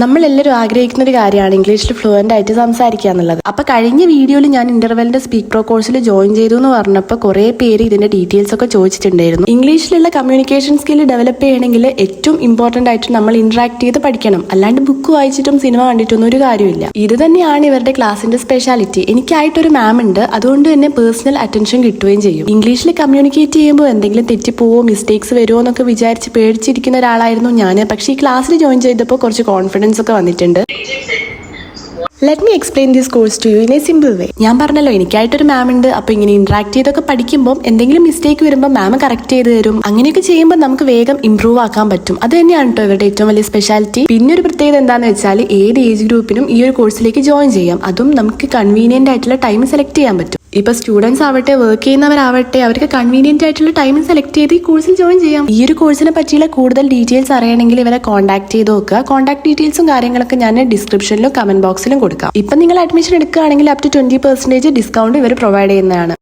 നമ്മളെല്ലാവരും ആഗ്രഹിക്കുന്ന ഒരു കാര്യമാണ് ഇംഗ്ലീഷിൽ ഫ്ലുവൻ്റ് ആയിട്ട് സംസാരിക്കുക എന്നുള്ളത്. അപ്പോൾ കഴിഞ്ഞ വീഡിയോയിൽ ഞാൻ ഇന്റർവെല്ലിന്റെ സ്പീക്ക് പ്രോ കോഴ്സിൽ ജോയിൻ ചെയ്തു എന്ന് പറഞ്ഞപ്പോൾ കുറേ പേര് ഇതിന്റെ ഡീറ്റെയിൽസ് ഒക്കെ ചോദിച്ചിട്ടുണ്ടായിരുന്നു. ഇംഗ്ലീഷിലുള്ള കമ്മ്യൂണിക്കേഷൻ സ്കിൽ ഡെവലപ്പ് ചെയ്യണമെങ്കിൽ ഏറ്റവും ഇമ്പോർട്ടന്റ് ആയിട്ട് നമ്മൾ ഇന്ററാക്ട് ചെയ്ത് പഠിക്കണം. അല്ലാണ്ട് ബുക്ക് വായിച്ചിട്ടും സിനിമ കണ്ടിട്ടൊന്നും ഒരു കാര്യമില്ല. ഇത് തന്നെയാണ് ഇവരുടെ ക്ലാസിന്റെ സ്പെഷ്യാലിറ്റി. എനിക്കായിട്ടൊരു മാം ഉണ്ട്, അതുകൊണ്ട് തന്നെ പേഴ്സണൽ അറ്റൻഷൻ കിട്ടുകയും ചെയ്യും. ഇംഗ്ലീഷിൽ കമ്മ്യൂണിക്കേറ്റ് ചെയ്യുമ്പോൾ എന്തെങ്കിലും തെറ്റിപ്പോവോ മിസ്റ്റേക്സ് വരുമോ എന്നൊക്കെ വിചാരിച്ച് പേടിച്ചിരിക്കുന്ന ഒരാളായിരുന്നു ഞാൻ. പക്ഷേ ഈ ക്ലാസ്സിൽ ജോയിൻ ചെയ്തപ്പോൾ കുറച്ച് കോൺഫിഡൻസ് ഒക്കെ വന്നിട്ടുണ്ട്. Let me explain this course to you in a simple way. ഞാൻ പറഞ്ഞല്ലോ എനിക്കായിട്ടൊരു മാം ഉണ്ട്. അപ്പോൾ ഇങ്ങനെ ഇന്ററാക്ട് ചെയ്തൊക്കെ പഠിക്കുമ്പോൾ എന്തെങ്കിലും മിസ്റ്റേക്ക് വരുമ്പോൾ മാം കറക്റ്റ് ചെയ്ത് തരും. അങ്ങനെയൊക്കെ ചെയ്യുമ്പോൾ നമുക്ക് വേഗം ഇംപ്രൂവ് ആക്കാൻ പറ്റും. അത് തന്നെയാണ് കേട്ടോ ഇവരുടെ ഏറ്റവും വലിയ സ്പെഷ്യാലിറ്റി. പിന്നെ ഒരു പ്രത്യേകത എന്താണെന്ന് വെച്ചാൽ ഏത് ഏജ് ഗ്രൂപ്പിനും ഈ ഒരു കോഴ്സിലേക്ക് ജോയിൻ ചെയ്യാം. അതും നമുക്ക് കൺവീനിയന്റ് ആയിട്ടുള്ള ടൈം സെലക്ട് ചെയ്യാൻ പറ്റും. ഇപ്പൊ സ്റ്റുഡൻസ് ആവട്ടെ വർക്ക് ചെയ്യുന്നവരാവട്ടെ അവർക്ക് കൺവീനിയന്റ് ആയിട്ടുള്ള ടൈം സെലക്ട് ചെയ്ത് ഈ കോഴ്സിൽ ജോയിൻ ചെയ്യാം. ഈ ഒരു കോഴ്സിനെ പറ്റിയുള്ള കൂടുതൽ ഡീറ്റെയിൽസ് അറിയണമെങ്കിൽ ഇവരെ കോൺടാക്ട് ചെയ്ത് നോക്കുക. കോൺടാക്ട് ഡീറ്റെയിൽസും കാര്യങ്ങളൊക്കെ ഞാൻ ഡിസ്ക്രിപ്ഷനിലും കമന്റ് ബോക്സിലും കൊടുക്കാം. ഇപ്പൊ നിങ്ങൾ അഡ്മിഷൻ എടുക്കുകയാണെങ്കിൽ അപ് ടു 20% ഡിസ്കൗണ്ട് ഇവർ പ്രൊവൈഡ് ചെയ്യുന്നതാണ്.